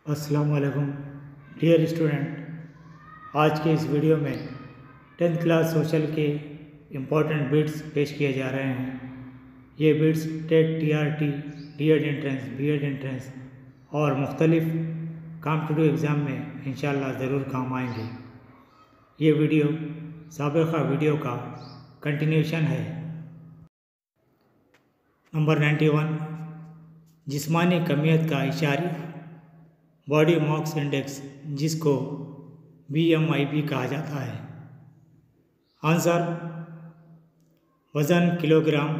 अस्सलाम वालेकुम dear student. आज के इस वीडियो में 10th क्लास सोशल के इम्पोर्टेंट बिट्स पेश किए जा रहे हैं। ये bits TET, TRT, D.Ed entrance, B.Ed entrance और मुख्तलिफ कॉम्पिटिटिव एग्ज़ाम में इंशाअल्लाह ज़रूर काम आएंगे। ये वीडियो साबिक़ा वीडियो का कंटिन्यूशन है। नंबर 91, जिस्मानी कमियत का इशारा बॉडी मास इंडेक्स, जिसको BMIB कहा जाता है। आंसर वज़न किलोग्राम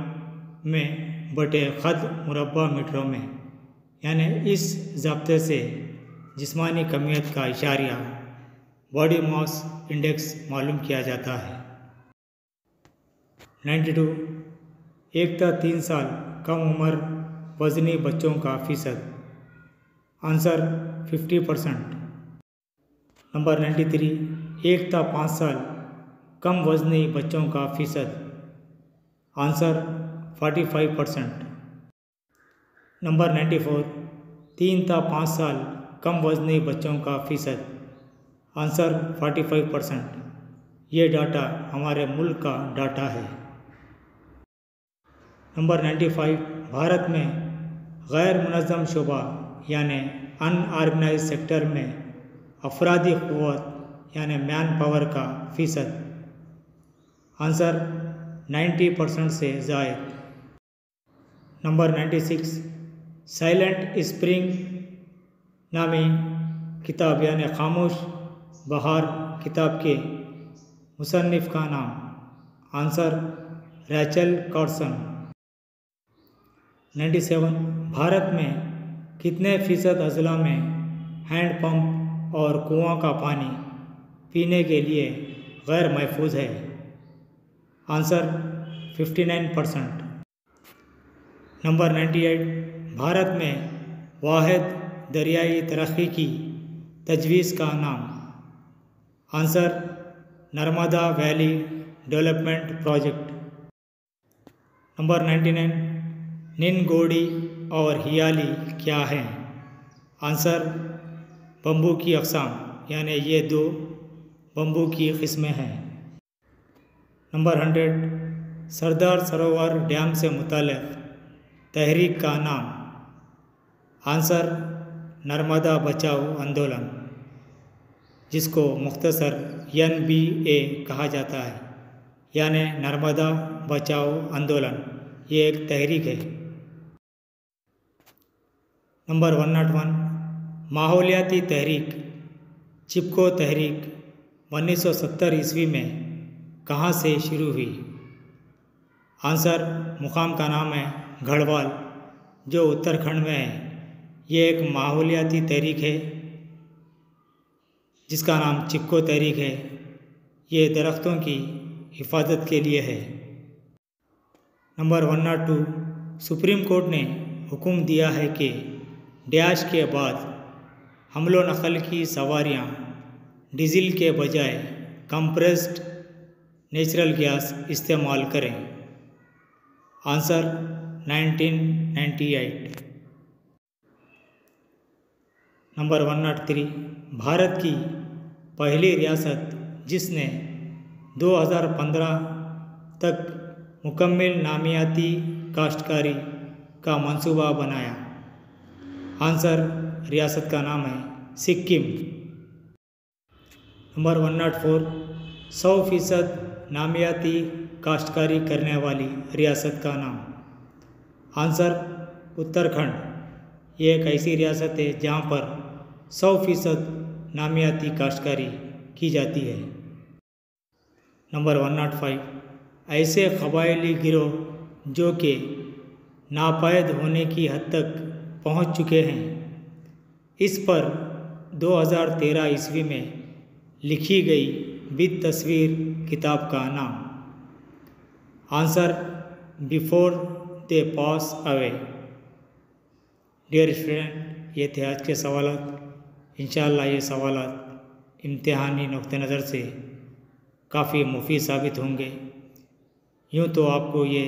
में बटे ख़द मुरब्बा मीटरों में, यानी इस ज़ाब्ते से जिस्मानी कमियत का इशारा बॉडी मास इंडेक्स मालूम किया जाता है। 92, 1 से 3 साल कम उम्र वज़नी बच्चों का फ़ीसद। आंसर 50%। नंबर 93, 1 से 5 साल कम वज़नी बच्चों का फ़ीसद। आंसर 45%। नंबर 94, 3 से 5 साल कम वज़नी बच्चों का फ़ीसद। आंसर 45%। ये डाटा हमारे मुल्क का डाटा है। नंबर 95, भारत में गैर मुनज़्ज़म शोबा यानि अनऑर्गेनाइज सेक्टर में अफरादी क़ुव्वत यानि मैन पावर का फ़ीसद। आंसर 90% से ज़ायद। नंबर 96, साइलेंट स्प्रिंग नामी किताब यानि खामोश बहार किताब के मुसन्निफ़ का नाम। Answer Rachel Carson. 97, भारत में कितने फ़ीसद अज़ला में हैंड पंप और कुआं का पानी पीने के लिए गैर महफूज है। आंसर 59%। नंबर 98, भारत में वाहिद दरियाई तरक्की की तजवीज़ का नाम। Answer Narmada valley development project. Number 99, निनगोडी और हियाली क्या हैं। आंसर बम्बू की अक़साम, यानी ये 2 बम्बू की किस्में हैं। नंबर 100, सरदार सरोवर डैम से मुताल्लिक़ तहरीक का नाम। आंसर नर्मदा बचाओ आंदोलन, जिसको मुख्तसर NBA कहा जाता है, यानी नर्मदा बचाओ आंदोलन। ये एक तहरीक है। नंबर 101, माहौलियाती तहरीक चिपको तहरीक 1970 ईस्वी में कहाँ से शुरू हुई। आंसर मुकाम का नाम है गढ़वाल, जो उत्तराखंड में है। ये एक माहौलियाती तहरीक है जिसका नाम चिपको तहरीक है। ये दरख्तों की हिफाजत के लिए है। नंबर 102, सुप्रीम कोर्ट ने हुक्म दिया है कि डैश के बाद हमलो नकल की सवारियाँ डीजल के बजाय कंप्रेस्ड नेचुरल गैस इस्तेमाल करें। आंसर 1998। नंबर 103, भारत की पहली रियासत जिसने 2015 तक मुकम्मल नामियाती काश्तकारी का मंसूबा बनाया। आंसर रियासत का नाम है सिक्किम। नंबर 104, 100% नामियाती काश्तकारी करने वाली रियासत का नाम। आंसर उत्तराखंड। ये एक ऐसी रियासत है जहाँ पर 100% नामियाती काश्तकारी की जाती है। नंबर 105, ऐसे कबायली गिरोह जो कि नापायद होने की हद तक पहुँच चुके हैं, इस पर 2013 ईस्वी में लिखी गई विद तस्वीर किताब का नाम। Answer before they pass away. Dear student, ये थे आज के सवालात। इंशाअल्लाह ये सवालात इम्तिहानी नुक्ते नज़र से काफ़ी मुफीद साबित होंगे। यूँ तो आपको ये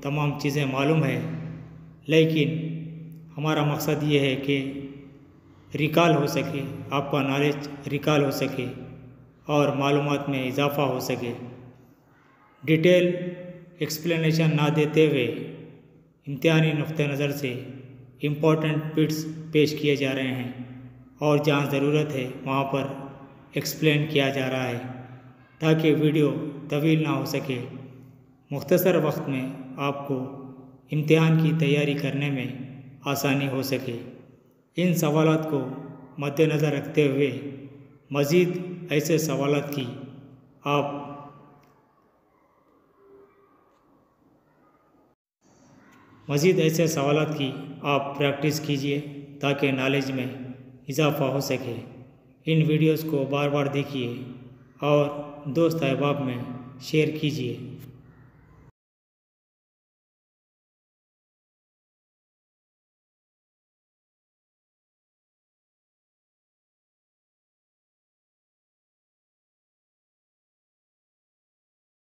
तमाम चीज़ें मालूम है, लेकिन हमारा मकसद ये है कि रिकॉल हो सके, आपका नॉलेज रिकॉल हो सके और मालूमात में इजाफ़ा हो सके। डिटेल एक्सप्लेनेशन ना देते हुए इम्तिहानी नुक्ते नज़र से इम्पोर्टेंट बिट्स पेश किए जा रहे हैं और जहाँ ज़रूरत है वहाँ पर एक्सप्लेन किया जा रहा है ताकि वीडियो तवील ना हो सके, मुख्तसर वक्त में आपको इम्तिहान की तैयारी करने में आसानी हो सके। इन सवालात को मद्देनज़र रखते हुए मज़ीद ऐसे सवालात की आप प्रैक्टिस कीजिए ताकि नॉलेज में इजाफ़ा हो सके। इन वीडियोस को बार बार देखिए और दोस्त अहबाब में शेयर कीजिए।